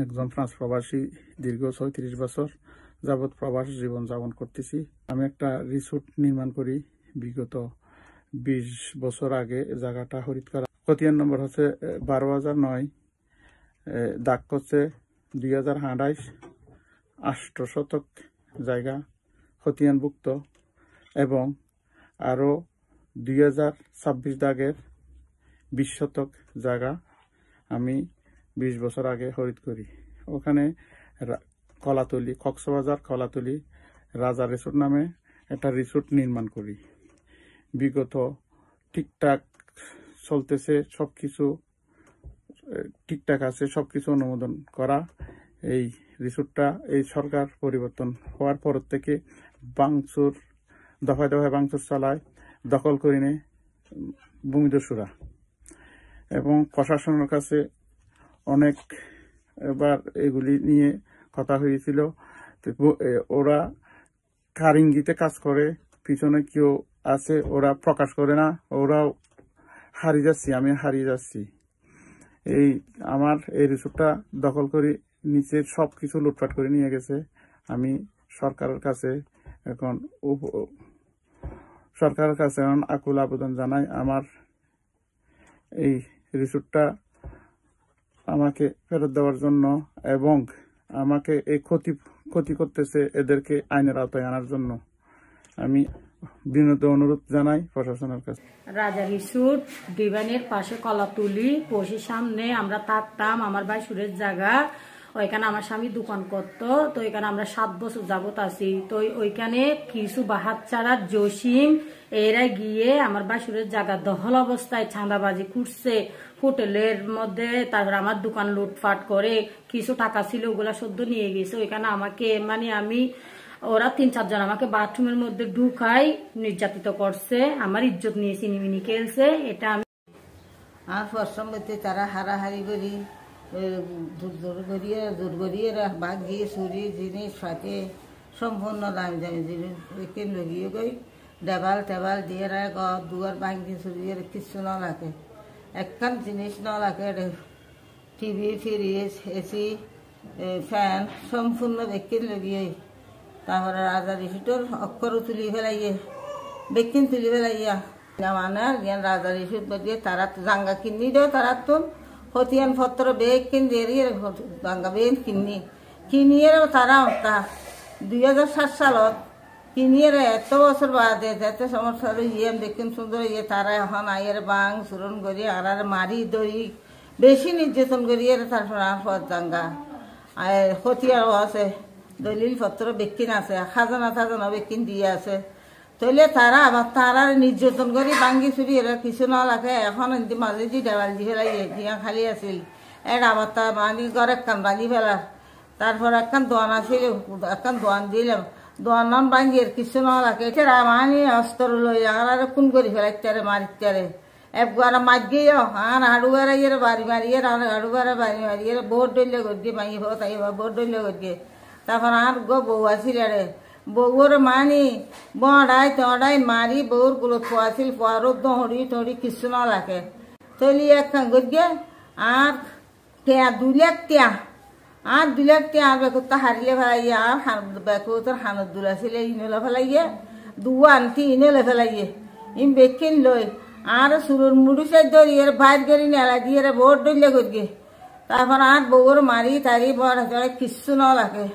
একজন ফ্রান্স প্রবাসী দীর্ঘ ৩৬ বছর যাবৎ প্রবাস জীবন যাপন করতেছি। আমি একটা রিসোর্ট নির্মাণ করি বিগত ২০ বছর আগে। জায়গাটা হরিত করা, খতিয়ান নম্বর হচ্ছে ১২,০০৯, দাগ হচ্ছে ২০২৮, ৮ শতক জায়গা খতিয়ানভুক্ত এবং আরও ২০২৬ দাগের ২০ শতক জায়গা আমি ২০ বছর আগে হরিত করি। ওখানে কলাতলি, কক্সবাজার কলাতলি রাজা রিসোর্ট নামে একটা রিসোর্ট নির্মাণ করি। বিগত ঠিকঠাক চলতেছে, সব কিছু ঠিকঠাক আছে, সব কিছু অনুমোদন করা। এই রিসোর্টটা এই সরকার পরিবর্তন হওয়ার পর থেকে ভাঙচুর, দফায় দফায় ভাঙচুর চালায়, দখল করে নেয় ভূমিদস্যুরা এবং প্রশাসনের কাছে অনেক এবার এগুলি নিয়ে কথা হয়েছিল। ওরা কার ইঙ্গিতে কাজ করে, পিছনে কেউ আছে ওরা প্রকাশ করে না। ওরাও হারিয়ে যাচ্ছি, আমি হারিয়ে যাচ্ছি। আমার এই রিসোর্টটা দখল করে নিচে সব কিছু লুটপাট করে নিয়ে গেছে। আমি সরকারের কাছে এখন আকুল আবেদন জানাই, আমার এই রিসোর্টটা আমাকে ফেরত দেওয়ার জন্য এবং আমাকে এই ক্ষতি করতেছে এদেরকে আইনের আওতায় আনার জন্য আমি বিনীত অনুরোধ জানাই প্রশাসনের কাছে। রাজা রিসোর্ট ডিভাইনের পাশে কলাতুলি পশির সামনে আমরা থাকতাম। আমার ভাই সুরের জায়গা, ওইখানে আমার স্বামী দোকান করতো। তো এখানে আমরা ৭ বছর যাবত আছি। তো ওইখানে কিছু বাহাচ্চারা জসিম এরা গিয়ে আমার বাসুরের জায়গা দখল অবস্থায় চাঁদাবাজি করছে হোটেলের মধ্যে। তারপর আমার দোকান লুটপাট করে কিছু টাকা ছিল ওগুলা সদ্য নিয়ে গেছে। ওইখানে আমাকে আমি ওরা ৩-৪ জন আমাকে বাথরুমের মধ্যে ঢুকাই নির্যাতিত করছে, আমার ইজ্জত নিয়ে চিনিমিনি খেলছে। এটা আমি আর পরসম্মতি তারা হারাহারি করি দূর করিয়ে বাঘ গিয়ে চুরি জিনিস ফাটে সম্পূর্ণ দামি দামি জিনিস লগিয়ে গই দেবাল টেবাল দিয়ে দুয়ার ভাঙ্গি চুরিয়ে কিছু ন লাগে, একখান জিনিস ন লাগে। টিভি, ফ্রিজ, এসি, ফ্যান সম্পূর্ণ বেকিন লগিয়ে তারপরে রাজা রিসোর্টের অক্ষরও তুলি ফেলাইয়ে বেকিন তুলি ফেলাইয়া মানে জ্ঞান রাজা রিসোর্ট দিয়ে তারা জাঙ্গা কিনি দেও। তারা তো খতিয়ান পত্র বেগ কিন দিয়ে জাঙ্গা বেগ কিনিয়ে তারা ২০০৭ সালত কিনিয়ে এত বছর বাদে এত সমস্যা ইয়ে দেখিন সুন্দর ইয়ে তারা এখন আইয়ের বাং চূরণ করি আর মারি দই বেশি নির্যাতন করিয়ে তারপর পথ জাঙ্গা খতিয়ারও আছে, দলিল পত্র বেকিন আছে, খাজানা টাজানা বেকিন দিয়ে আছে। তৈলে তারা আবার তারা নির্যাতন করি ভাঙ্গি চুরি এরা কিছু না লাগে। এখন মাঝে যে দেওয়াল দি ফেলাই দিয়া খালি আছিল এটা আবার তার মানি ঘর একখান ভাঙি ফেলার। তারপর একখান দোয়ান আছিল, একখান দোয়ান দিলাম, দোয়ান ভাঙ্গি কিছু না লাগে। এটা মানি অস্ত্র লই আর কোন করি ফেলাইতারে মারিতারে একবার মারিয়ে আর হাড়ুগারা ইয়ে বাড়ি মারিয়ে হাড়ুগারা বাড়ি মারিয়ে বোর ডইলে গিয়ে মাই তাই বোর ডইলে গিয়ে। তারপর আর বউ আছিল রে বউর মানি বড়াই তড়াই মারি বউর গুলো খোয়াছিল খোয়ারও দড়ি টড়ি কিছু না লাগে। তৈলি একখান গিয়ে আর ২ লাখ টিয়া আর ২ লাখ টিয়া আর বেকুরটা হারিলে ফেলাইয়ে আর বেকুর হানত দুলাছিল ইনলে ফেলাইয়ে দুয়ানটি ইনলে ফেলাইয়ে ইম বেকিন লই আর সুরুর মুড়ুসের দড়িয়ে বাইর করি নেলা দিয়ে বোর ডইলে গিয়ে। তারপর আর বউর মারি তারি বড় কিছু না লাগে।